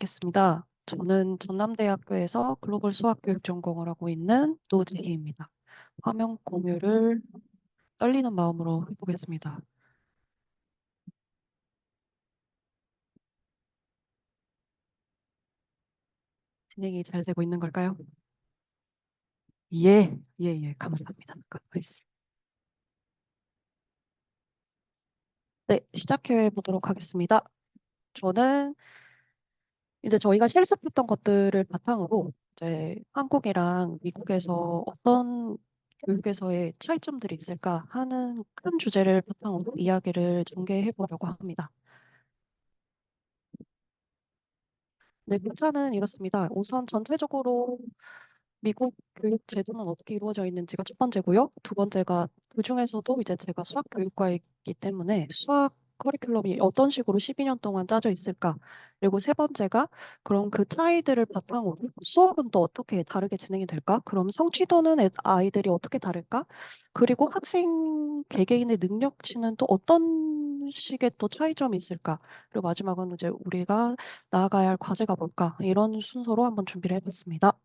시작하겠습니다. 저는 전남대학교에서 글로벌 수학교육 전공을 하고 있는 노지희입니다. 화면 공유를 떨리는 마음으로 해보겠습니다. 진행이 잘 되고 있는 걸까요? 예, 예, 예, 감사합니다. 네, 시작해 보도록 하겠습니다. 저는 이제 저희가 실습했던 것들을 바탕으로 이제 한국이랑 미국에서 어떤 교육에서의 차이점들이 있을까 하는 큰 주제를 바탕으로 이야기를 전개해 보려고 합니다. 네, 문자는 이렇습니다. 우선 전체적으로 미국 교육 제도는 어떻게 이루어져 있는지가 첫 번째고요. 두 번째가 그중에서도 이제 제가 수학 교육과이기 때문에 수학 커리큘럼이 어떤 식으로 12년 동안 짜져 있을까? 그리고 세 번째가 그럼 그 차이들을 바탕으로 수업은 또 어떻게 다르게 진행이 될까? 그럼 성취도는 아이들이 어떻게 다를까? 그리고 학생 개개인의 능력치는 또 어떤 식의 또 차이점이 있을까? 그리고 마지막은 이제 우리가 나아가야 할 과제가 뭘까? 이런 순서로 한번 준비를 해봤습니다.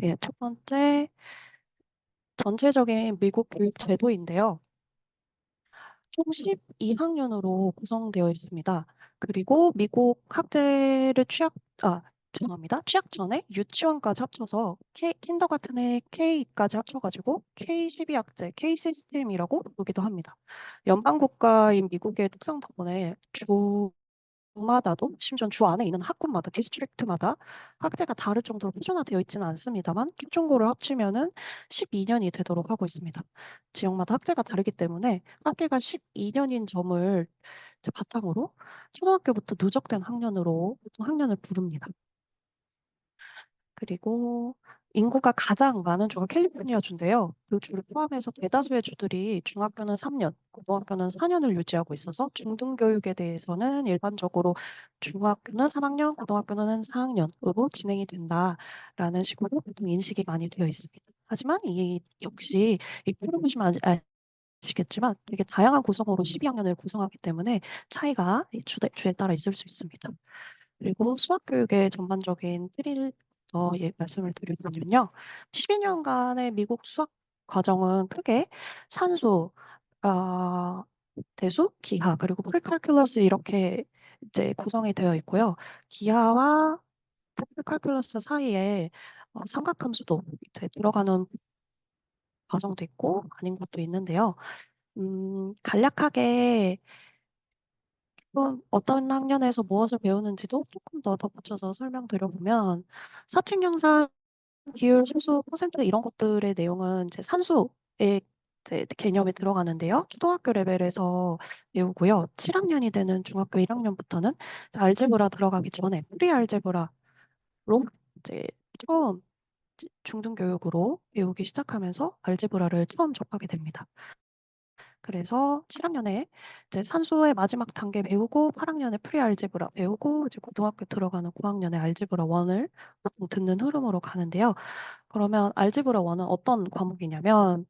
예, 첫 번째, 전체적인 미국 교육 제도인데요. 총 12학년으로 구성되어 있습니다. 그리고 미국 학제를 죄송합니다. 취학 전에 유치원까지 합쳐서 킨더가튼에 K까지 합쳐가지고 K12학제, K 시스템이라고 부르기도 합니다. 연방국가인 미국의 특성 덕분에 주마다도 심지어 주 안에 있는 학군마다 디스트릭트마다 학제가 다를 정도로 표준화되어 있지는 않습니다만 초중고를 합치면은 12년이 되도록 하고 있습니다. 지역마다 학제가 다르기 때문에 학계가 12년인 점을 이제 바탕으로 초등학교부터 누적된 학년으로 보통 학년을 부릅니다. 그리고 인구가 가장 많은 주가 캘리포니아 주인데요. 그 주를 포함해서 대다수의 주들이 중학교는 3년, 고등학교는 4년을 유지하고 있어서 중등교육에 대해서는 일반적으로 중학교는 3학년, 고등학교는 4학년으로 진행이 된다라는 식으로 보통 인식이 많이 되어 있습니다. 하지만 이 역시 이 표를 보시면 아시겠지만 되게 다양한 구성으로 12학년을 구성하기 때문에 차이가 이 주에 따라 있을 수 있습니다. 그리고 수학 교육의 전반적인 틀을 말씀을 드리면요. 12년간의 미국 수학 과정은 크게 산수, 아, 대수, 기하, 그리고 프리칼큘러스 이렇게 이제 구성이 되어 있고요. 기하와 프리칼큘러스 사이에 삼각함수도 이제 들어가는 과정도 있고 아닌 것도 있는데요. 간략하게 어떤 학년에서 무엇을 배우는지도 조금 더 덧붙여서 설명드려보면 사칙영산, 비율, 소수, 퍼센트 이런 것들의 내용은 이제 산수의 이제 개념에 들어가는데요. 초등학교 레벨에서 배우고요. 7학년이 되는 중학교 1학년부터는 알제브라 들어가기 전에 프리 알제브라로 이제 처음 중등교육으로 배우기 시작하면서 알제브라를 처음 접하게 됩니다. 그래서 7학년에 이제 산수의 마지막 단계 배우고 8학년에 프리 알제브라 배우고 이제 고등학교 들어가는 9학년에 알제브라 1을 보통 듣는 흐름으로 가는데요. 그러면 알제브라 1은 어떤 과목이냐면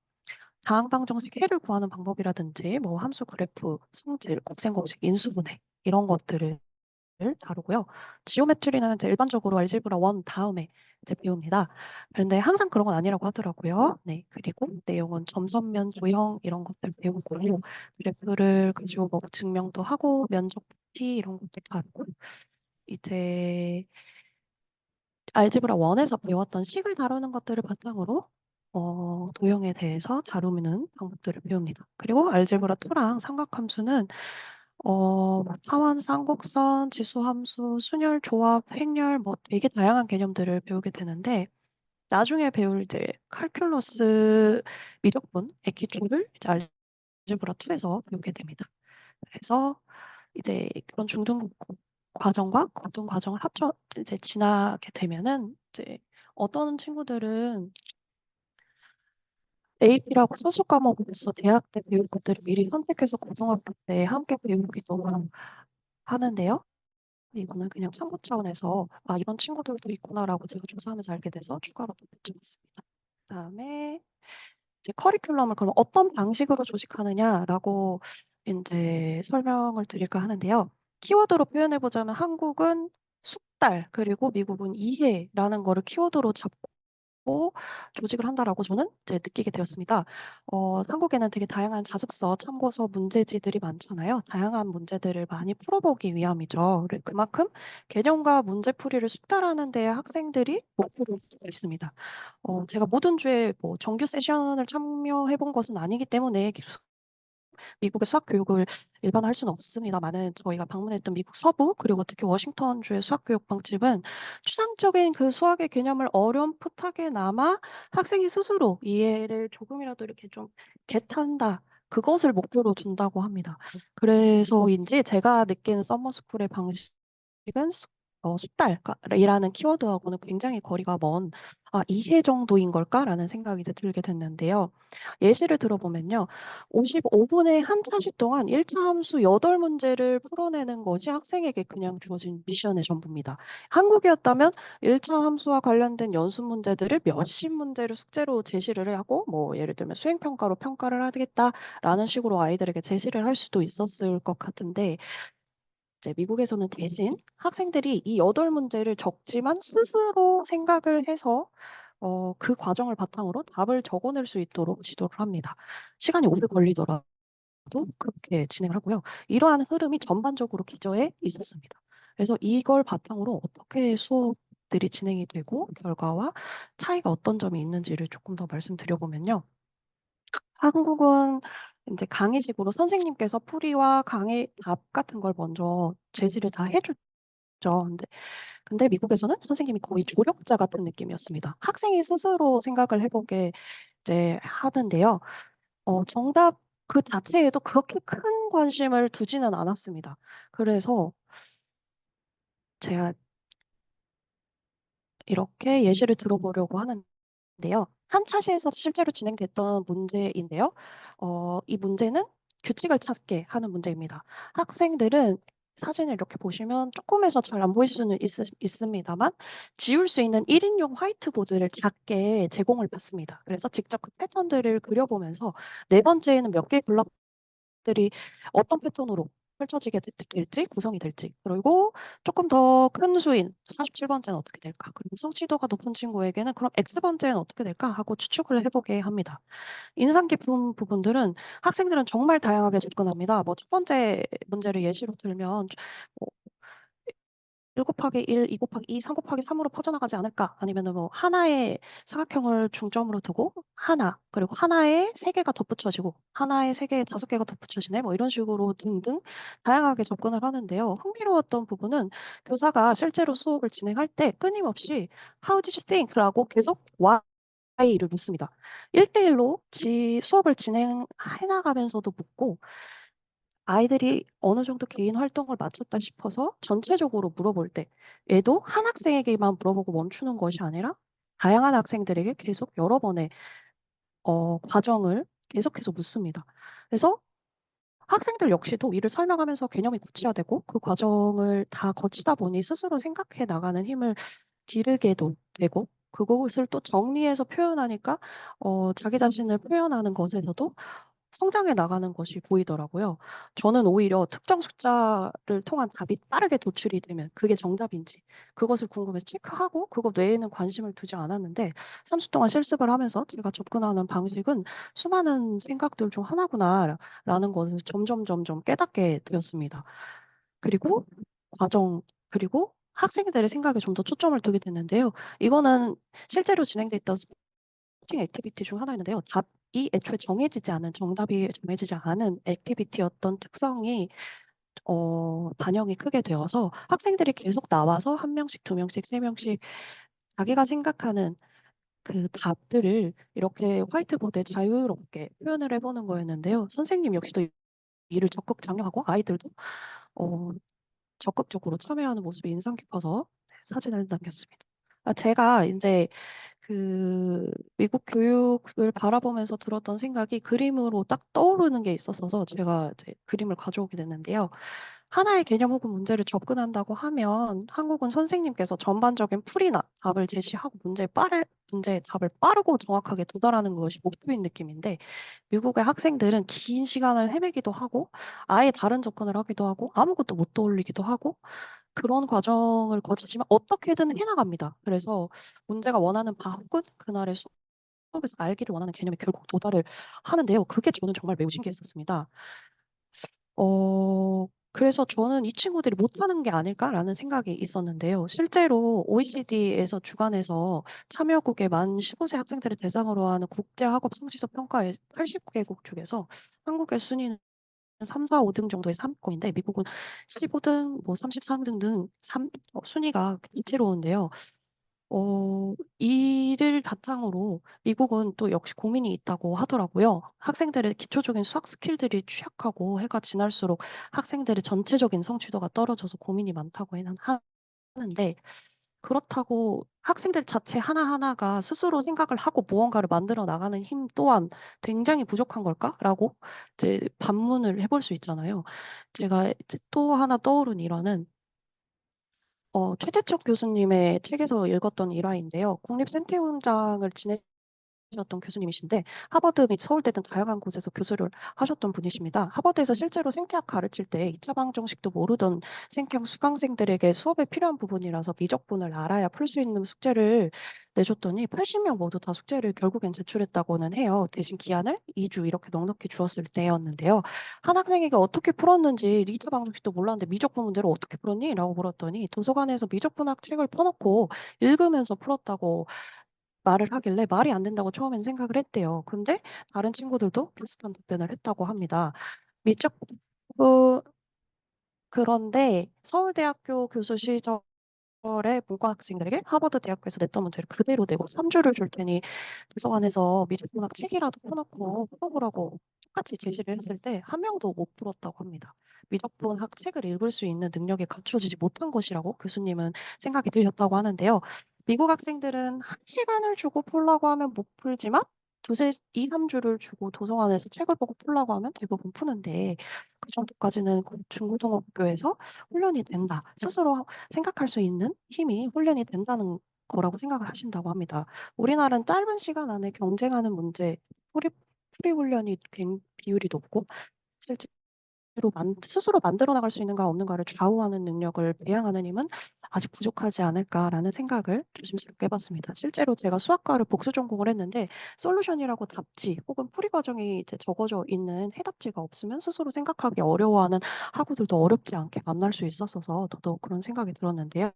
다항방정식 해를 구하는 방법이라든지 뭐 함수 그래프, 성질, 곱셈공식, 인수분해 이런 것들을 다루고요. 지오메트리는 이제 일반적으로 알제브라 1 다음에 이제 배웁니다. 그런데 항상 그런 건 아니라고 하더라고요. 네. 그리고 내용은 점선면, 도형 이런 것들 배우고 그래프를 가지고 뭐 증명도 하고 면적 부피 이런 것들 다루고 이제 알제브라 1에서 배웠던 식을 다루는 것들을 바탕으로 도형에 대해서 다루는 방법들을 배웁니다. 그리고 알제브라 2랑 삼각함수는 타원, 쌍곡선, 지수함수, 순열, 조합, 행렬 뭐 되게 다양한 개념들을 배우게 되는데 나중에 배울 이제 칼큘러스 미적분의 기초를 이제 알제브라 2에서 배우게 됩니다. 그래서 이제 그런 중등 과정과 고등 과정을 합쳐 이제 지나게 되면은 이제 어떤 친구들은 AP라고 소수 과목으로서 대학 때 배울 것들을 미리 선택해서 고등학교 때 함께 배우기도 하는데요. 이거는 그냥 참고 차원에서 아 이런 친구들도 있구나라고 제가 조사하면서 알게 돼서 추가로 덧붙였습니다. 그다음에 이제 커리큘럼을 그럼 어떤 방식으로 조직하느냐라고 인제 설명을 드릴까 하는데요. 키워드로 표현해 보자면 한국은 숙달, 그리고 미국은 이해라는 거를 키워드로 잡고 조직을 한다라고 저는 이제 느끼게 되었습니다. 한국에는 되게 다양한 자습서, 참고서, 문제지들이 많잖아요. 다양한 문제들을 많이 풀어보기 위함이죠. 그만큼 개념과 문제풀이를 숙달하는 데 학생들이 목표로 두고 있습니다. 제가 모든 주에 뭐 정규 세션을 참여해 본 것은 아니기 때문에 미국의 수학 교육을 일반화할 수는 없습니다만은 저희가 방문했던 미국 서부 그리고 특히 워싱턴주의 수학 교육 방식은 추상적인 그 수학의 개념을 어렴풋하게나마 학생이 스스로 이해를 조금이라도 이렇게 좀 겟한다. 그것을 목표로 둔다고 합니다. 그래서인지 제가 느끼는 서머스쿨의 방식은 숙달이라는 키워드하고는 굉장히 거리가 먼, 이해 정도인 걸까라는 생각이 이제 들게 됐는데요. 예시를 들어보면요. 55분의 한 차시 동안 1차 함수 8문제를 풀어내는 것이 학생에게 그냥 주어진 미션의 전부입니다. 한국이었다면 1차 함수와 관련된 연습 문제들을 몇십 문제를 숙제로 제시를 하고 뭐 예를 들면 수행평가로 평가를 하겠다라는 식으로 아이들에게 제시를 할 수도 있었을 것 같은데 이제 미국에서는 대신 학생들이 이 8문제를 적지만 스스로 생각을 해서 그 과정을 바탕으로 답을 적어낼 수 있도록 지도를 합니다. 시간이 오래 걸리더라도 그렇게 진행을 하고요. 이러한 흐름이 전반적으로 기저에 있었습니다. 그래서 이걸 바탕으로 어떻게 수업들이 진행이 되고 결과와 차이가 어떤 점이 있는지를 조금 더 말씀드려보면요. 한국은 인제 강의식으로 선생님께서 풀이와 강의 답 같은 걸 먼저 제시를 다 해 줬죠. 근데 미국에서는 선생님이 거의 조력자 같은 느낌이었습니다. 학생이 스스로 생각을 해 보게 이제 하는데요. 정답 그 자체에도 그렇게 큰 관심을 두지는 않았습니다. 그래서 제가 이렇게 예시를 들어보려고 하는데요. 한 차시에서 실제로 진행됐던 문제인데요. 이 문제는 규칙을 찾게 하는 문제입니다. 학생들은 사진을 이렇게 보시면 쪼끔해서 잘 안 보이실 수는 있습니다만 지울 수 있는 1 인용 화이트보드를 작게 제공을 받습니다. 그래서 직접 그 패턴들을 그려보면서 네 번째에는 몇 개의 블록들이 어떤 패턴으로 펼쳐지게 될지 구성이 될지 그리고 쪼끔 더 큰 수인 47 번째는 어떻게 될까? 그리고 성취도가 높은 친구에게는 '그럼 X 번째는 어떻게 될까?' 하고 추측을 해 보게 합니다. 인상 깊은 부분들은 학생들은 정말 다양하게 접근합니다. 뭐 첫 번째 문제를 예시로 들면 뭐 1 곱하기 1, 2 곱하기 2, 3 곱하기 3 으로 퍼져나가지 않을까? 아니면은 뭐 하나의 사각형을 중점으로 두고 하나, 그리고 하나에 3 개가 덧붙여지고 하나에 3 개에 5 개가 덧붙여지네 뭐 이런 식으로 등등 다양하게 접근을 하는데요. 흥미로웠던 부분은 교사가 실제로 수업을 진행할 때 끊임없이 "How did you think?" 라고 계속 Why를 묻습니다. 1대 1로 수업을 진행해 나가면서도 묻고 아이들이 어느 정도 개인 활동을 마쳤다 싶어서 전체적으로 물어볼 때 얘도 한 학생에게만 물어보고 멈추는 것이 아니라 다양한 학생들에게 계속 여러 번의 과정을 계속해서 묻습니다. 그래서 학생들 역시도 이를 설명하면서 개념이 구체화되고 그 과정을 다 거치다 보니 스스로 생각해 나가는 힘을 기르게도 되고 그것을 또 정리해서 표현하니까 자기 자신을 표현하는 것에서도 성장해 나가는 것이 보이더라고요. 저는 오히려 특정 숫자를 통한 답이 빠르게 도출이 되면 그게 정답인지 그것을 궁금해서 체크하고 그것 외에는 관심을 두지 않았는데 3주 동안 실습을 하면서 제가 접근하는 방식은 '수많은 생각들 중 하나구나.'라는 것을 점점 깨닫게 되었습니다. 그리고 과정 그리고 학생들의 생각에 좀 더 초점을 두게 됐는데요. 이거는 실제로 진행됐던 스팅 액티비티 중 하나였는데요. 답이 애초에 정해지지 않은 정답이 정해지지 않은 액티비티였던 특성이 반영이 크게 되어서 학생들이 계속 나와서 1 명씩 2 명씩 3 명씩 자기가 생각하는 그 답들을 이렇게 화이트보드에 자유롭게 표현을 해 보는 거였는데요. 선생님 역시도 이를 적극 장려하고 아이들도 어 적극적으로 참여하는 모습이 인상 깊어서 사진을 남겼습니다. 제가 인제 미국 교육을 바라보면서 들었던 생각이 그림으로 딱 떠오르는 게 있었어서 제가 이제 그림을 가져오게 됐는데요. 하나의 개념 혹은 문제를 접근한다고 하면 한국은 선생님께서 전반적인 풀이나 답을 제시하고 문제의 답을 빠르고 정확하게 도달하는 것이 목표인 느낌인데 미국의 학생들은 긴 시간을 헤매기도 하고 아예 다른 접근을 하기도 하고 아무것도 못 떠올리기도 하고 그런 과정을 거치지만 어떻게든 해 나갑니다. 그래서 문제가 원하는 바 혹은 그날의 수업에서 알기를 원하는 개념에 결국 도달을 하는데요. 그게 저는 정말 매우 신기했었습니다. 그래서 저는 '이 친구들이 못하는 게 아닐까?'라는 생각이 있었는데요. 실제로 OECD에서 주관해서 참여국의 만 15세 학생들을 대상으로 하는 국제 학업 성취도 평가의 80 개국 중에서 한국의 순위는 3, 4, 5등 정도의 상위권인데 미국은 15등 뭐 34등 삼 순위가 다채로운데요. 이를 바탕으로 미국은 또 역시 고민이 있다고 하더라고요. 학생들의 기초적인 수학 스킬들이 취약하고 해가 지날수록 학생들의 전체적인 성취도가 떨어져서 고민이 많다고 하는데 그렇다고 학생들 자체 하나하나가 스스로 생각을 하고 무언가를 만들어 나가는 힘 또한 '굉장히 부족한 걸까?'라고 이제 반문을 해볼 수 있잖아요. 제가 이제 또 하나 떠오른 일화는 최대철 교수님의 책에서 읽었던 일화인데요. 국립생태훈장을 지내셨던 교수님이신데 하버드 및 서울대 등 다양한 곳에서 교수를 하셨던 분이십니다. 하버드에서 실제로 생태학 가르칠 때 2차 방정식도 모르던 생태학 수강생들에게 수업에 필요한 부분이라서 미적분을 알아야 풀 수 있는 숙제를 내줬더니 80명 모두 다 숙제를 결국엔 제출했다고는 해요. 대신 기한을 2주 이렇게 넉넉히 주었을 때였는데요. 한 학생에게 어떻게 풀었는지 "2차 방정식도 몰랐는데 미적분 문제를 어떻게 풀었니?" 라고 물었더니 도서관에서 미적분학 책을 펴 놓고 읽으면서 풀었다고 말을 하길래 말이 안 된다고 처음에는 생각을 했대요. 근데 다른 친구들도 비슷한 답변을 했다고 합니다. 미적 그 그런데 서울대학교 교수 시절에 문과 학생들에게 하버드 대학교에서 냈던 문제를 그대로 내고 3 주를 줄 테니 도서관에서 미적분학 책이라도 펴 놓고 풀어 보라고 똑같이 제시를 했을 때 한 명도 못 풀었다고 합니다. 미적분학 책을 읽을 수 있는 능력이 갖춰지지 못한 것이라고 교수님은 생각이 드셨다고 하는데요. 미국 학생들은 1 시간을 주고 풀라고 하면 못 풀지만 두세 2-3 주를 주고 도서관에서 책을 보고 풀라고 하면 대부분 푸는데 그 정도까지는 중고등학교에서 훈련이 된다. 스스로 생각할 수 있는 힘이 훈련이 된다는 거라고 생각을 하신다고 합니다. 우리나라는 짧은 시간 안에 경쟁하는 문제 풀이 훈련이 비율이 높고 실제로 스스로 만들어 나갈 수 있는가 없는가를 좌우하는 능력을 배양하는 힘은 '아직 부족하지 않을까.'라는 생각을 조심스럽게 해 봤습니다. 실제로 제가 수학과를 복수 전공을 했는데 솔루션이라고 답지 혹은 풀이 과정이 이제 적어져 있는 해답지가 없으면 스스로 생각하기 어려워하는 학우들도 어렵지 않게 만날 수 있었어서 더더욱 그런 생각이 들었는데요.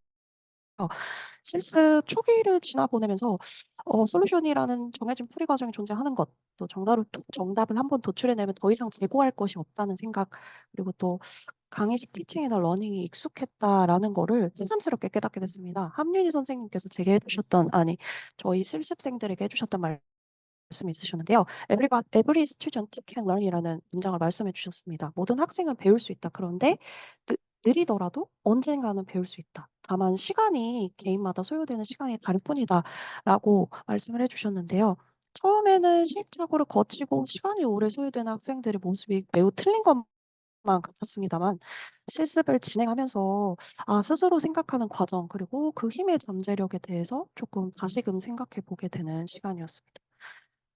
실습 초기를 지나 보내면서 솔루션이라는 정해진 풀이 과정이 존재하는 것, 또 정답을 한번 도출해 내면 더 이상 재고할 것이 없다는 생각, 그리고 또 강의식 티칭이나 러닝이 익숙했다라는 거를 새삼스럽게 깨닫게 됐습니다. 함윤희 선생님께서 제게 해 주셨던 아니 저희 실습생들에게 해 주셨던 말씀이 있으셨는데요. "Every student can learn"이라는 문장을 말씀해 주셨습니다. "모든 학생은 배울 수 있다. 그런데 느 느리더라도 언젠가는 배울 수 있다. 다만 시간이 개인마다 소요되는 시간이 다를 뿐이다."라고 말씀을 해 주셨는데요. 처음에는 시행착오를 거치고 시간이 오래 소요되는 학생들의 모습이 매우 틀린 것만 같았습니다만 실습을 진행하면서 스스로 생각하는 과정 그리고 그 힘의 잠재력에 대해서 조금 다시금 생각해 보게 되는 시간이었습니다.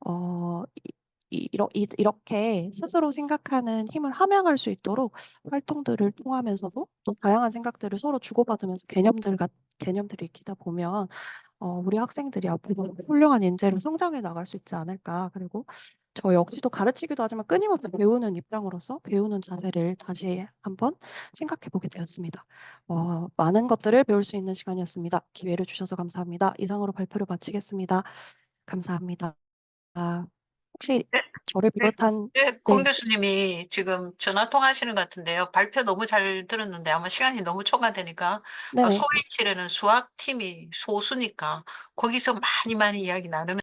어 이렇게 스스로 생각하는 힘을 함양할 수 있도록 활동들을 통하면서도 또 다양한 생각들을 서로 주고받으면서 개념들을 익히다 보면 우리 학생들이 앞으로 훌륭한 인재로 성장해 나갈 수 있지 않을까. 그리고 저 역시도 가르치기도 하지만 끊임없이 배우는 입장으로서 배우는 자세를 다시 한번 생각해 보게 되었습니다. 많은 것들을 배울 수 있는 시간이었습니다. 기회를 주셔서 감사합니다. 이상으로 발표를 마치겠습니다. 감사합니다. 혹시 네. 저를 네. 비롯한 네. 공 네. 교수님이 지금 전화 통화하시는 것 같은데요. 발표 너무 잘 들었는데 아마 시간이 너무 초과되니까 네네. 소위실에는 수학팀이 소수니까 거기서 많이 많이 이야기 나누면